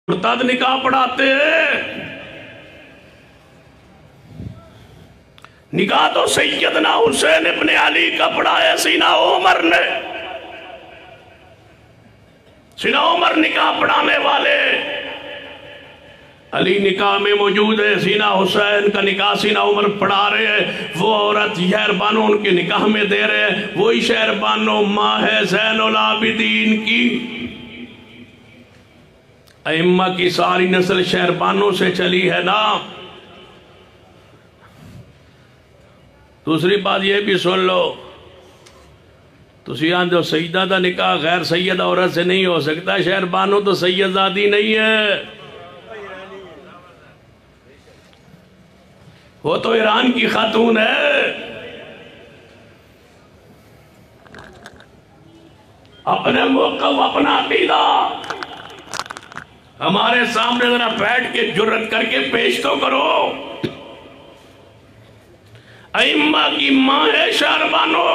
مرتد نکاح پڑھاتے ہیں۔ نکاح تو سیدنا حسین ابن علی کا پڑھایا سیدنا عمر نے۔ سیدنا عمر نکاح پڑھانے والے، علی نکاح میں موجود ہے، سیدنا حسین کا نکاح سیدنا عمر پڑھا رہے ہیں، وہ عورت شہر بانو ان کے نکاح میں دے رہے ہیں، وہی شہر بانو ماں ہے زین العابدین کی۔ ائمہ کی ساری نسل شہر بانو سے چلی ہے نا۔ دوسری بات یہ بھی سن لو، تو سیان جو سیدہ دا نکاح غیر سید عورت سے نہیں ہو سکتا، شہر بانو تو سید زادی نہیں ہے، وہ تو ایران کی خاتون ہے۔ اپنے موقف اپنا عقیدہ ہمارے سامنے ذرا بیٹھ کے جرت کر کے پیش تو کرو۔ ائمہ کی ماں ہے شہر بانو،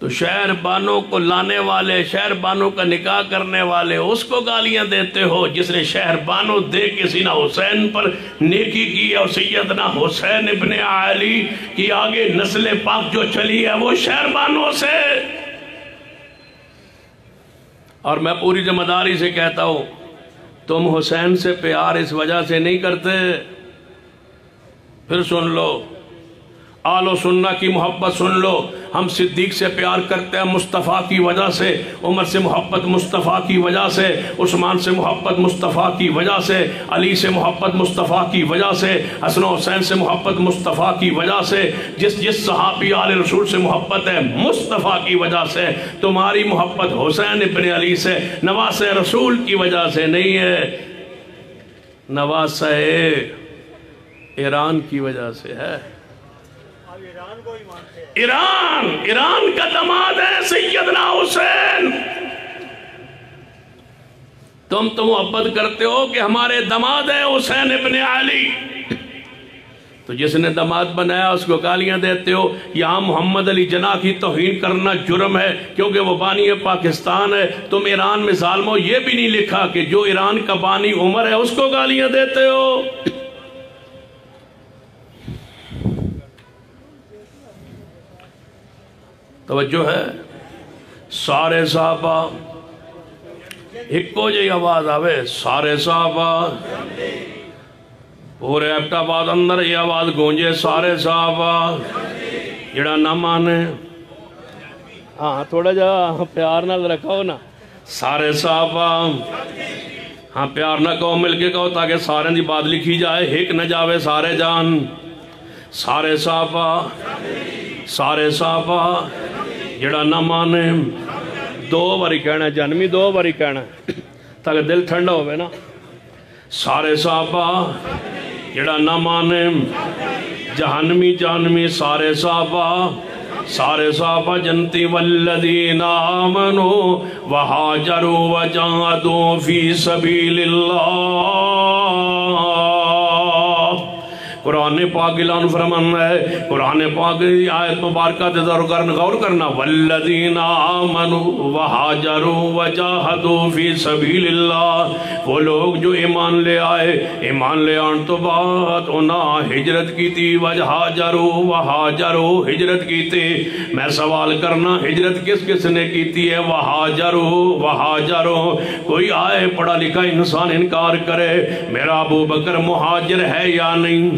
تو شہر بانو کو لانے والے، شہر بانو کا نکاح کرنے والے اس کو گالیاں دیتے ہو جس نے شہر بانو دے کے سیدنا حسین پر نیکی کی، اور سیدنا حسین ابن علی کی آگے نسل پاک جو چلی ہے وہ شہر بانو سے۔ اور میں پوری ذمہ داری سے کہتا ہوں، تم حسین سے پیار اس وجہ سے نہیں کرتے، پھر سن لو آل و سنہ کی محبت سن لو، ہم صدیق سے پیار کرتے ہیں مصطفیٰ کی وجہ سے، عمر سے محبت مصطفیٰ کی وجہ سے، عثمان سے محبت مصطفیٰ کی وجہ سے، علی سے محبت مصطفیٰ کی وجہ سے، حسن و حسین سے محبت مصطفیٰ کی وجہ سے، جس صحابی آل رسول سے محبت ہے مصطفیٰ کی وجہ سے۔ تمہاری محبت حسین ابن علی سے نواس رسول کی وجہ سے نہیں ہے، نواس ایران کی وجہ سے ہے۔ ایران کا دماد ہے سیدنا حسین، تم تو محبت کرتے ہو کہ ہمارے دماد ہے حسین ابن علی، تو جس نے دماد بنایا اس کو گالیاں دیتے ہو۔ یہاں محمد علی جناح کی توہین کرنا جرم ہے کیونکہ وہ بانی پاکستان ہے، تم ایران میں ظالمو یہ بھی نہیں لکھا کہ جو ایران کا بانی عمر ہے اس کو گالیاں دیتے ہو۔ توجہ ہے، سارے صحابہ ایک کو جی آواز آوے، سارے صحابہ پورے ایبٹ آباد اندر یہ آواز گونجے، سارے صحابہ جڑا نہ مانے، ہاں تھوڑا جا پیار نہ رکھو نا، سارے صحابہ، ہاں پیار نہ کہو، مل کے کہو تاکہ سارے دی بات لکھی جائے، ایک نہ جاوے سارے جان، سارے صحابہ، سارے صحابہ جڑا نہ مانے، دو باری کہنا ہے جانمی، دو باری کہنا ہے تاکہ دل ٹھنڈا ہوئے نا، سارے صحابہ جڑا نہ مانے، جہنمی جہنمی سارے صحابہ، سارے صحابہ جنتی والذین آمنوا وہاجروا وجاہدوا فی سبیل اللہ۔ قرآن پاک اعلان فرمانا ہے، قرآن پاک کی آیت مبارکہ غور کرنا، والذین آمنوا وہاجروا وجاہدوا فی سبیل اللہ، وہ لوگ جو ایمان لے آئے، ایمان لے آن تو بات انہاں ہجرت کی تھی، وہاجروا ہجرت کی تھی۔ میں سوال کرنا ہجرت کس کس نے کی تھی ہے؟ وہاجروا کوئی آئے پڑھا لکھا انسان انکار کرے میرا ابو بکر مہاجر ہے یا نہیں؟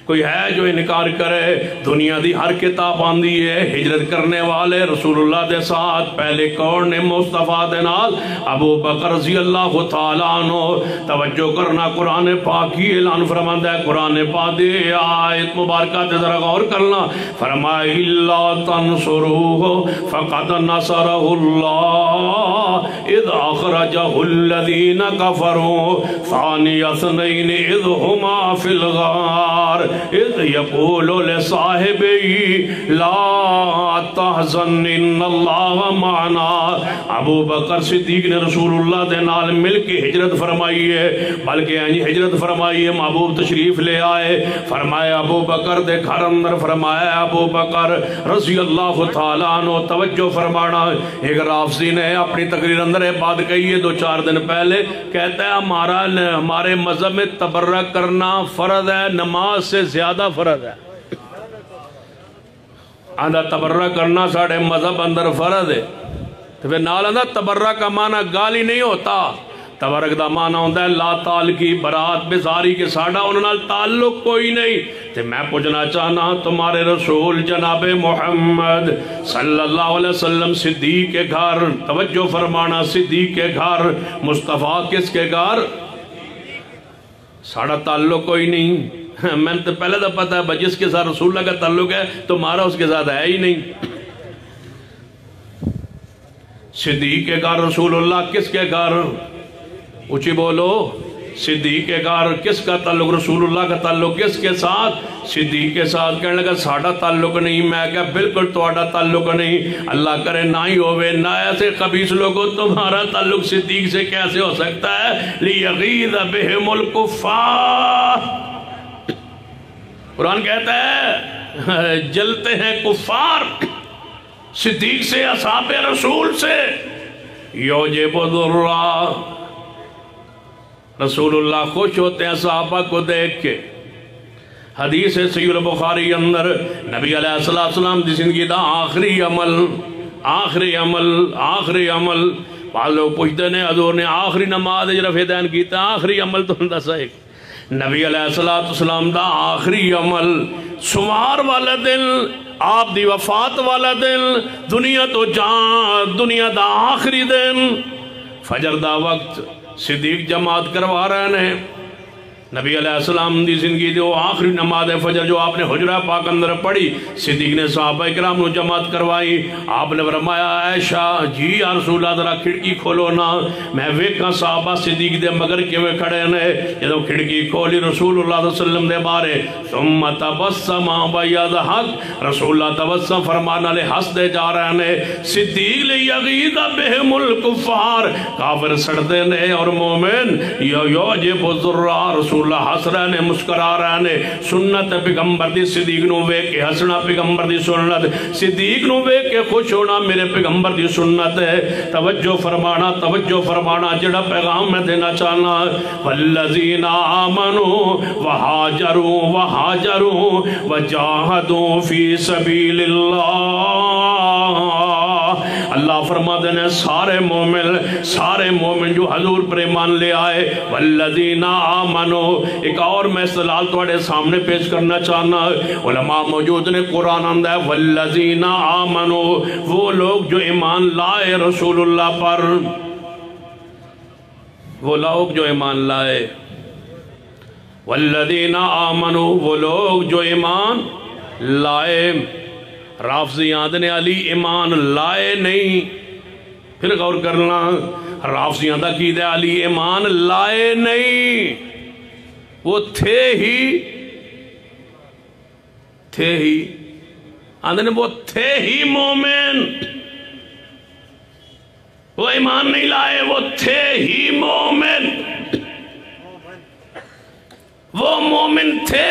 کوئی ہے جو انکار کرے؟ دنیا دی ہر کتاب آندی ہے ہجرت کرنے والے رسول اللہ دے ساتھ پہلے کون نے مصطفیٰ دے نال؟ ابو بکر رضی اللہ تعالیٰ عنہ۔ توجہ کرنا، قرآن پاک ہی اعلان فرماتا ہے، قرآن پاک دی آیت مبارکہ تے ذرا غور کرنا، فرمایا الا تنصروہ فقد نصرہ اللہ اذ اذ اخرجہ الذین کفروا ثانی اثنین اذ ہما فی الغار اذ یقول لصاحبی لا تحزن ان اللہ معنا۔ ابو بکر صدیق نے رسول اللہ دے نال مل کے ہجرت فرمائی ہے، بلکہ ہجرت فرمائی ہے، محبوب تشریف لے آئے، فرمایا ابو بکر دے گھر اندر، فرمایا ابو بکر رضی اللہ تعالیٰ عنہ توجہ فرمانا۔ ایک رافضی نے اپنی تقریر اندر یہ بات کہی ہے 2-4 دن پہلے، کہتا ہے ہمارے مذہب میں تبرک کرنا فرض ہے، نماز سے زیادہ فرض ہے۔ آندھا تبرک کرنا ساڑھے مذہب اندر فرض ہے، تو پھر نال آندھا تبرک کا معنی گالی نہیں ہوتا، تبرک دا معنی ہوتا ہے لا تعلقی برات بزاری کے ساڑھا انہوں تعلق کوئی نہیں۔ تو میں پوچھنا چاہنا تمہارے رسول جناب محمد صلی اللہ علیہ وسلم صدیق کے گھر، توجہ فرمانا، صدیق کے گھر، مصطفیٰ کس کے گھر؟ ساڑھا تعلق کوئی نہیں۔ میں تو پہلے تو پتا ہے جس کے ساتھ رسول اللہ کا تعلق ہے تمہارا اس کے ساتھ ہے ہی نہیں۔ صدیق کے گھر رسول اللہ کس کے گھر؟ اونچی بولو، صدیق کے گھر کس کا تعلق؟ رسول اللہ کا تعلق کس کے ساتھ؟ صدیق کے ساتھ۔ کہنے لگا ساڑھا تعلق نہیں۔ میں کہا بالکل تہاڈا تعلق نہیں، اللہ کرے نہ ہی ہوئے، نہ ایسے خبیث لوگوں تمہارا تعلق صدیق سے کیسے ہو سکتا ہے؟ لیغیظ بہم الکفار، قرآن کہتا ہے جلتے ہیں کفار صدیق سے، اصحاب رسول سے۔ یوجب الذرہ، رسول اللہ خوش ہوتے ہیں صحابہ کو دیکھ کے۔ حدیث ہے صحیح البخاری اندر، نبی علیہ السلام دی زندگی دا آخری عمل بعض لوگ پوچھتے ہیں حضور نے آخری نماز رفع دین کیتا، آخری عمل تو ہندہ سائے نبی علیہ السلام دا آخری عمل سوار والا دن، آپ دی وفات والا دن، دنیا دا آخری دن، فجر دا وقت صدیق جماعت کروا رہے ہیں۔ نبی علیہ السلام دی زندگی دے وہ آخری نماز فجر جو آپ نے حجرہ پاک اندر پڑھی، صدیق نے صحابہ اکرام نے جماعت کروائی۔ آپ نے فرمایا عائشہ جی یا رسول اللہ ذرا کھڑکی کھولو نا، میں ویکھاں صحابہ صدیق دے مگر کیویں کھڑے نے۔ جدوں کھڑکی کھولی رسول اللہ صلی اللہ علیہ وسلم دے بارے، ثم تبسم ویضحک، رسول اللہ تبسم فرمانا لے ہنس دے جا رہے ہیں۔ صدیق لیغیظ بہم الکفار، کافر سڑتے نے اور مومن یوجب الذرہ، رسول اللہ ہس رہے نے، مسکرا رہے نے۔ سنت پیغمبر دی صدیق نو ویکھ کے ہسنا پیغمبر دی سنت، صدیق نو ویکھ کے خوش ہونا میرے پیغمبر دی سنت ہے۔ توجہ فرمانا جڑا پیغام میں دینا چاہنا، والذین آمنوا وہاجروا وجاہدوا فی سبیل اللہ، اللہ فرما دینے سارے مومن جو حضور پر ایمان لے آئے، والذین آمنوا، ایک اور میں استدلال تواڈے سامنے پیش کرنا چاہنا، علماء موجود نے، قرآن اندر ہے والذین آمنوا، وہ لوگ جو ایمان لائے رسول اللہ پر، وہ لوگ جو ایمان لائے، والذین آمنوا، وہ لوگ جو ایمان لائے۔ رافضی آندھنے علی ایمان لائے نہیں، پھر غور کرنا، رافضی آندھا قیدہ علی ایمان لائے نہیں، وہ تھے ہی آندھنے وہ تھے ہی مومن، وہ ایمان نہیں لائے، وہ تھے ہی مومن، وہ مومن تھے،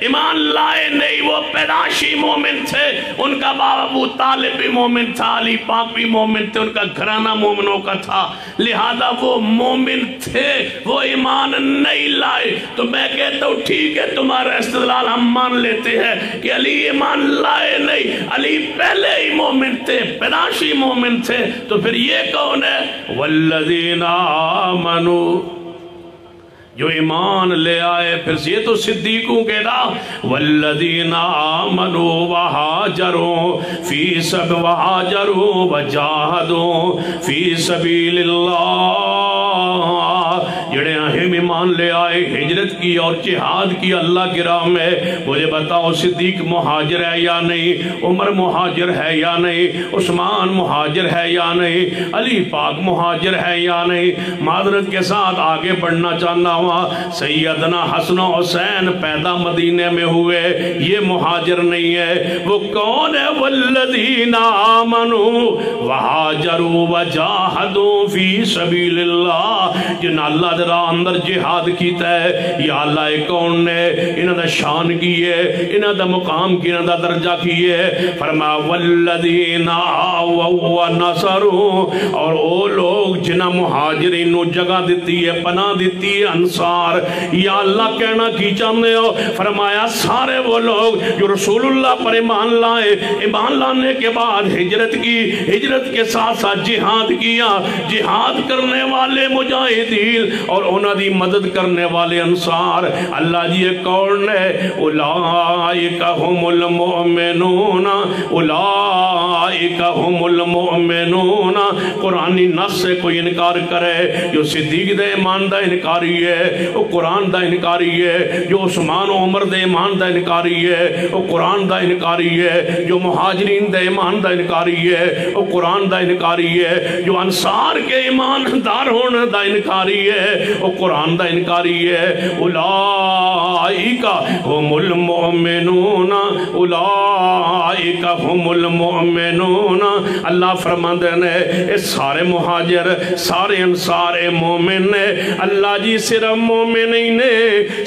ایمان لائے نہیں، وہ پیدائشی مومن تھے۔ ان کا باپ ابو طالب بھی مومن تھا، علی پاک بھی مومن تھے، ان کا گھرانہ مومنوں کا تھا، لہذا وہ مومن تھے، وہ ایمان نہیں لائے۔ تو میں کہتا ہوں ٹھیک ہے تمہارا استدلال ہم مان لیتے ہیں کہ علی ایمان لائے نہیں، علی پہلے ہی مومن تھے، پیدائشی مومن تھے، تو پھر یہ کون ہے؟ والذین آمنوا، جو ایمان لے آئے۔ پھر یہ تو صدیقوں کے راہ، والذین آمنوا وہاجروا وجاہدوا فی سبیل اللہ، جڑے اہم ایمان لے آئے، ہجرت کی اور جہاد کی اللہ کی راہ میں، مجھے بتاؤ صدیق مہاجر ہے یا نہیں، عمر مہاجر ہے یا نہیں، عثمان مہاجر ہے یا نہیں، علی پاک مہاجر ہے یا نہیں؟ معذرت کے ساتھ آگے بڑھنا چاہنا ہوا، سیدنا حسن و حسین پیدا مدینے میں ہوئے، یہ مہاجر نہیں ہے، وہ کون ہے؟ والذین آمنوا وہاجروا وجاہدوا فی سبیل اللہ، جن اللہ دے راہ اندر جہاد کیتا ہے، یا اللہ کون نے انہاں دا شان کی ہے، انہاں دا مقام کی، انہاں دا درجہ کی ہے؟ فرمایا والذین آووا ونصروا، اور وہ لوگ جنہاں مہاجرین نو جگہ دیتی ہے، پناہ دیتی ہے، انصار۔ یا اللہ کہنا کی چاہتے ہو؟ فرمایا سارے وہ لوگ جو رسول اللہ پر ایمان لائے، ایمان لانے کے بعد ہجرت کی، ہجرت کے ساتھ ساتھ جہاد کیا، جہاد کرنے والے مجاہدین اور انہاں دی مدد کرنے والے انصار۔ اللہ جی یہ کون ہے؟ اولئک هم المؤمنون، اولئک هم المؤمنون۔ قرآنی نص سے کوئی انکار کرے، جو صدیق دے ایمان دا انکاری ہے وہ قرآن دا انکاری ہے، جو عثمان و عمر دے ایمان دا انکاری ہے وہ قرآن دا انکاری ہے، جو مہاجرین دے ایمان دا انکاری ہے وہ قرآن دا انکاری ہے، جو انصار کے ایمان دار ہونے دا انکاری ہے وہ قرآن دا انکاری ہے۔ اولئک هم المؤمنون، اولئک هم المؤمنون۔ اللہ فرماندے نے اس سارے مہاجر، سارے انصار مومن نے۔ اللہ جی صرف مومن ہی نے،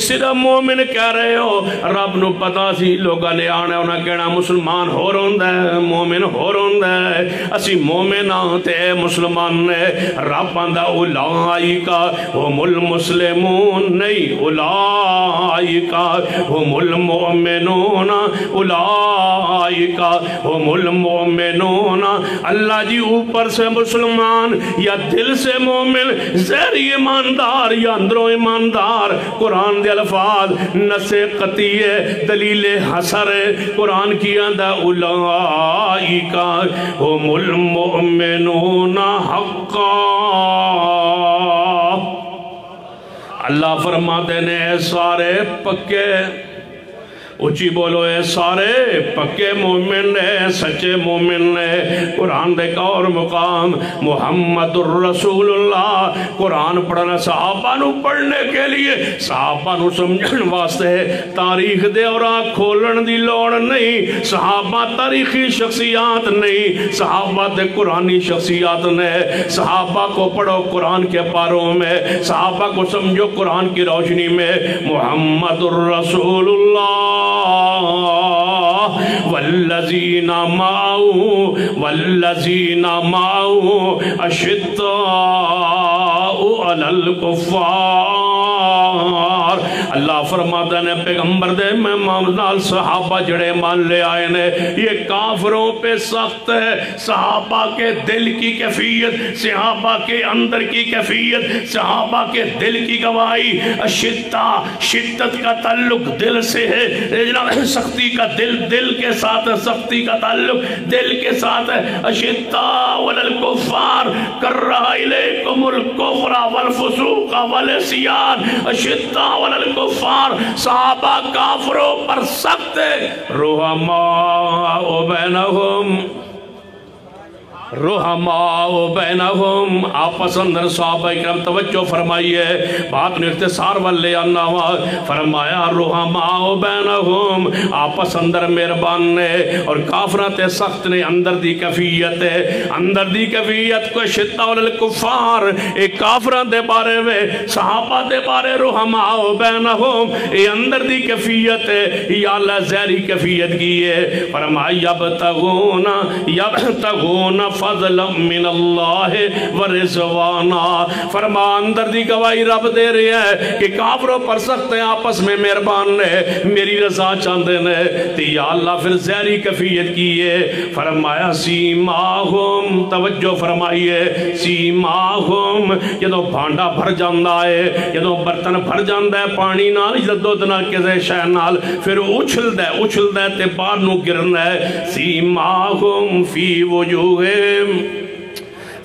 صرف مومن کہہ رہے ہو، رب نو پتا سی لوگاں نے آنا انہاں کہنا مسلمان ہو روندا ہے، مومن ہو روندا ہے، اسی مومن تے مسلمان نے۔ رب آندا اولئک هم المسلمون، نہیں اولئک هم المؤمنون، اولئک هم المؤمنون۔ اللہ جی اوپر سے مسلمان یا دل سے مومن، ظاہری ایماندار یا اندروں ایماندار، قرآن دے الفاظ نص قطعی ہے، دلیل حسر ہے، قرآن کی آندہ اولئک هم المؤمنون حقا۔ اللہ فرماتے نے سارے پکے، اچھی بولو اے سارے پکے مومن نے، سچے مومن نے۔ قرآن دے کا اور مقام محمد الرسول اللہ، قرآن پڑھنا صحابہ نو پڑھنے کے لیے، صحابہ نو سمجھن واسطے، تاریخ دے اور آنکھ کھولن دی لوڑ نہیں، صحابہ تاریخی شخصیات نہیں، صحابہ دے قرآنی شخصیات نے۔ صحابہ کو پڑھو قرآن کے پاروں میں، صحابہ کو سمجھو قرآن کی روشنی میں۔ محمد الرسول اللہ والذین معه اشداء علی الکفار۔ اللہ فرماتا نے پیغمبر دے میں نال صحابہ جڑے مان لے آئے نے، یہ کافروں پہ سخت ہے۔ صحابہ کے دل کی کیفیت، صحابہ کے اندر کی کیفیت، صحابہ کے دل کی گواہی، شدت کا تعلق دل سے ہے، سختی کا دل کے ساتھ ہے، سختی کا تعلق دل کے ساتھ ہے۔ اشداء علی الکفار کرہ الیکم الکفر والفسوق والعصیان، اشداء علی الکفار، صحابہ کافروں پر سخت ہے۔ رحماء بینہم، رحماء بینہم، آپس اندر صحابہ کرام توجہ فرمائیے، بات نے اختصار والے آنا ہوا، فرمایا رحماء بینہم، آپس اندر مہربان نے، اور کافرات سخت نے اندر دی کیفیت ہے، اندر دی کیفیت کو شدہ الکفار، ایک کافرات دے بارے میں، صحابہ دے بارے رحماء بینہم، اے اندر دی کیفیت ہے، یا اللہ زہری کیفیت کی ہے۔ فرمایا یبتغون فضلا من اللہ ورضوانا، فرما اندر دی گواہی رب دے رہے ہیں کہ کافروں پر سخت ہیں، آپس میں مہربان نے، میری رضا چاندے نے، تو یا اللہ پھر زہری کیفیت کیے۔ فرمایا سیماہم، توجہ فرمائیے، سیماہم، جدو بھانڈا بھر جاندہ ہے، جدو برتن بھر جاندہ ہے پانی نال، جدو دنال کسے شے نال، پھر اچھل دے تے باہر نو گرنا ہے۔ سیماہم فی وجوہم،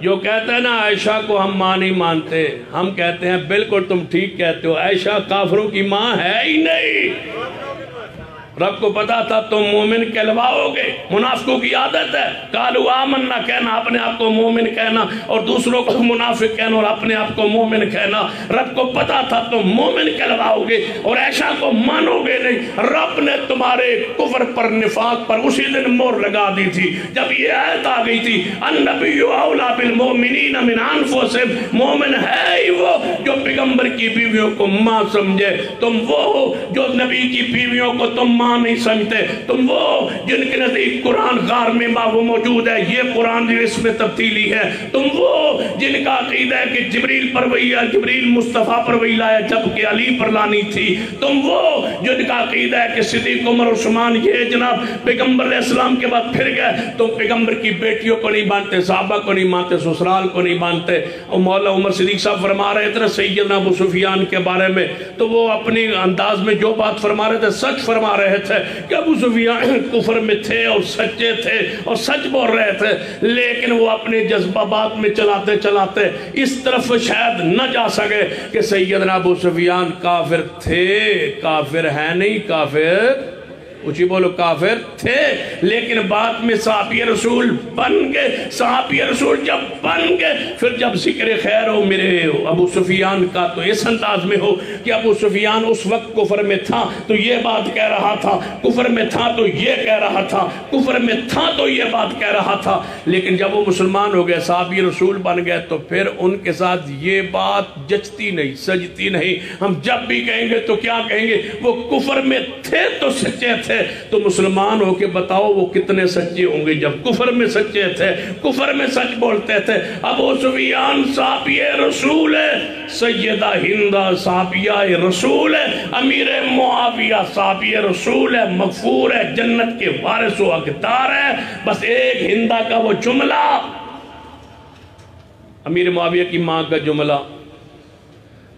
جو کہتے ہیں نا عائشہ کو ہم ماں نہیں مانتے، ہم کہتے ہیں بالکل تم ٹھیک کہتے ہو، عائشہ کافروں کی ماں ہے ہی نہیں۔ رب کو پتا تھا تم مومن کہلواؤ گے، منافقوں کی عادت ہے قالوا آمنا کہنا، اپنے آپ کو مومن کہنا، اور دوسروں کو منافق کہنا اور اپنے آپ کو مومن کہنا۔ رب کو پتا تھا تم مومن کہلواؤ گے اور عائشہ کو مانو گے نہیں۔ رب نے تمہارے کفر پر نفاق پر اسی دن مہر لگا دی تھی جب یہ آیت آ گئی تھی النبی اولی بالمؤمنین من انفسہم، مومن ہے ہی وہ جو پیغمبر کی بیویوں کو ماں سمجھے۔ تم وہ ہو جو نبی کی بیویوں کو تم ماں نہیں سمجھتے، تم وہ جن کے نزدیک قرآن غار میں وہ موجود ہے، یہ قرآن اس میں تبدیلی ہے۔ تم وہ جن کا عقیدہ ہے کہ جبریل پر وحی ہے، جبریل مصطفیٰ پر وحی لایا جبکہ علی پر لانی تھی۔ تم وہ جن کا عقیدہ ہے کہ صدیق عمر عثمان یہ جناب پیغمبر علیہ السلام کے بعد پھر گئے، تم پیغمبر کی بیٹیوں کو نہیں مانتے، صحابہ کو نہیں مانتے، سسرال کو نہیں مانتے۔ اور مولا عمر صدیق صاحب فرما رہے تھے سیدنا ابو سفیان کے بارے میں، تو وہ اپنی انداز میں جو بات فرما رہے تھے سچ فرما رہے تھے کہ ابو سفیان کفر میں تھے اور سچے تھے اور سچ بول رہے تھے، لیکن وہ اپنے جذبات میں چلاتے چلاتے اس طرف شاید نہ جا سکے کہ سیدنا ابو سفیان کافر تھے، کافر ہے نہیں، کافر اچھی بولو کافر تھے، لیکن بعد میں صحابی رسول بن گئے۔ صحابی رسول جب بن گئے، پھر جب ذکر خیر ہو میرے ابو سفیان کا تو اس انداز میں ہو کہ ابو سفیان اس وقت کفر میں تھا تو یہ بات کہہ رہا تھا، کفر میں تھا تو یہ کہہ رہا تھا، کفر میں تھا تو یہ بات کہہ رہا تھا، لیکن جب وہ مسلمان ہو گئے، صحابی رسول بن گئے، تو پھر ان کے ساتھ یہ بات جچتی نہیں، سجتی نہیں۔ ہم جب بھی کہیں گے تو کیا کہیں گے؟ وہ کفر میں تھے تو سچے تھے، تو مسلمان ہو کے بتاؤ وہ کتنے سچے ہوں گے جب کفر میں سچے تھے، کفر میں سچ بولتے تھے۔ ابو سفیان صحابی رسول ہے، سیدہ ہندہ صحابیہ رسول ہے، امیر معاویہ صحابی رسول ہے، مغفور ہے، جنت کے وارث و حقدار ہے۔ بس ایک ہندہ کا وہ جملہ، امیر معاویہ کی ماں کا جملہ،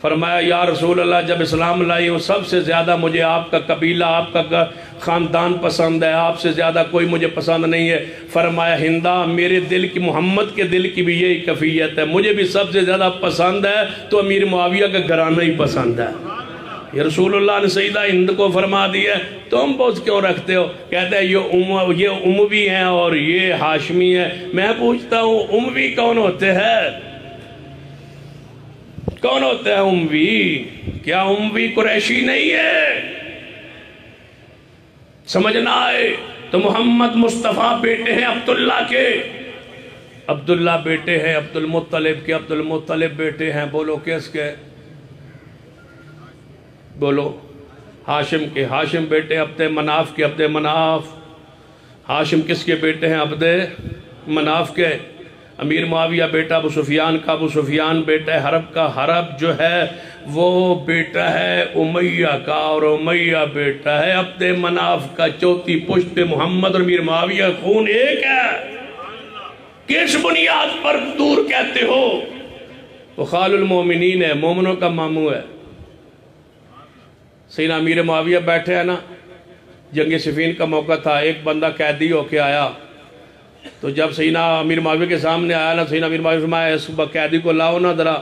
فرمایا یا رسول اللہ جب اسلام لائی ہوں سب سے زیادہ مجھے آپ کا قبیلہ، آپ کا خاندان پسند ہے، آپ سے زیادہ کوئی مجھے پسند نہیں ہے۔ فرمایا ہندہ میرے دل کی، محمد کے دل کی بھی یہی کیفیت ہے، مجھے بھی سب سے زیادہ پسند ہے تو امیر معاویہ کا گھرانہ ہی پسند ہے۔ یہ رسول اللہ نے سیدہ ہند کو فرما دیا ہے، تم بوجھ کیوں رکھتے ہو؟ کہتے ہیں یہ اموی ہیں اور یہ ہاشمی ہے۔ میں پوچھتا ہوں اموی کون ہوتے ہیں؟ کون ہوتا ہے اموی؟ کیا اموی قریشی نہیں ہے؟ سمجھنا آئے تو محمد مصطفیٰ بیٹے ہیں عبداللہ کے، عبداللہ بیٹے ہیں عبد المطلب کے، عبد المطلب بیٹے ہیں بولو کس کے؟ بولو ہاشم کے، ہاشم بیٹے عبد مناف کے، عبد مناف، ہاشم کس کے بیٹے ہیں؟ عبد مناف کے۔ امیر معاویہ بیٹا ابو سفیان کا، ابو سفیان بیٹا ہے حرب کا، حرب جو ہے وہ بیٹا ہے امیہ کا، اور امیہ بیٹا ہے عبد مناف کا۔ چوتھی پشت محمد اور امیر معاویہ خون ایک ہے۔ کس بنیاد پر دور کہتے ہو؟ وہ خال المومنین ہے، مومنوں کا ماموں ہے۔ سیدنا امیر معاویہ بیٹھے ہیں نا، جنگ صفین کا موقع تھا، ایک بندہ قیدی ہو کے آیا، تو جب سیدنا امیر معاویہ کے سامنے آیا نا، سیدنا امیر معاویہ فرمایا اس قیدی کو لاؤ نا ذرا،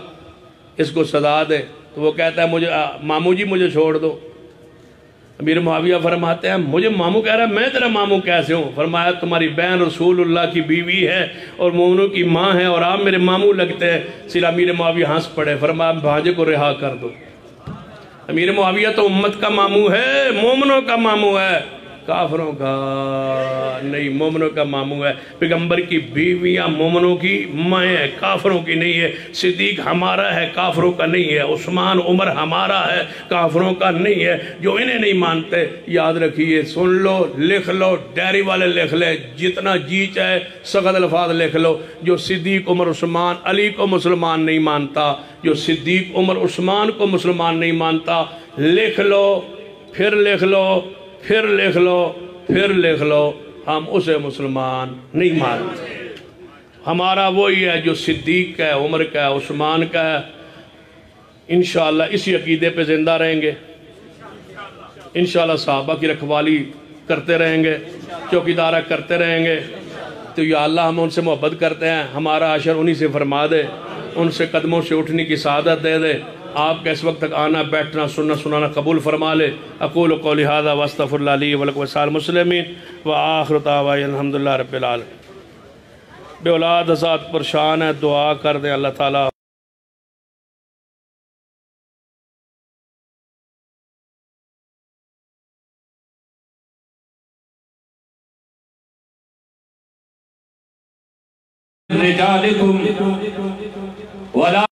اس کو سزا دے۔ تو وہ کہتا ہے مجھے ماموں جی مجھے چھوڑ دو۔ امیر معاویہ فرماتے ہیں مجھے ماموں کہہ رہا ہے، میں تیرا ماموں کیسے ہوں؟ فرمایا تمہاری بہن رسول اللہ کی بیوی ہے اور مومنوں کی ماں ہے اور آپ میرے ماموں لگتے ہیں۔ سیدنا امیر معاویہ ہنس پڑے، فرمایا بھانجے کو رہا کر دو۔ امیر معاویہ تو امت کا ماموں ہے، مومنوں کا ماموں ہے، کافروں کا نہیں، مومنوں کا ماموں ہے۔ پیغمبر کی بیویاں مومنوں کی مائیں ہیں، کافروں کی نہیں ہے۔ صدیق ہمارا ہے، کافروں کا نہیں ہے۔ عثمان عمر ہمارا ہے، کافروں کا نہیں ہے۔ جو انہیں نہیں مانتے یاد رکھیے، سن لو، لکھ لو، ڈائری والے لکھ لے، جتنا جی چاہے سخت الفاظ لکھ لو۔ جو صدیق عمر عثمان علی کو مسلمان نہیں مانتا، جو صدیق عمر عثمان کو مسلمان نہیں مانتا، لکھ لو، پھر لکھ لو، پھر لکھ لو، پھر لکھ لو، ہم اسے مسلمان نہیں مانتے۔ ہمارا وہی ہے جو صدیق کا ہے، عمر کا ہے، عثمان کا ہے۔ انشاءاللہ اسی عقیدے پہ زندہ رہیں گے، انشاءاللہ صحابہ کی رکھوالی کرتے رہیں گے، چوکیدارہ کرتے رہیں گے، مانگتے ہو یا اللہ ہم ان سے محبت کرتے ہیں، ہمارا عاشر انہی سے فرما دے، ان سے قدموں سے اٹھنے کی سعادت دے دے، آپ کا اس وقت تک آنا بیٹھنا سننا سنانا قبول فرما لے۔ اقول قولی ھذا واستغفر اللہ لی ولکم ولسائر المسلمین وآخر دعوانا الحمدللہ رب العالمین۔ بے اولاد حضرات پریشان ہے، دعا کر دیں اللہ تعالیٰ رجالکم ولا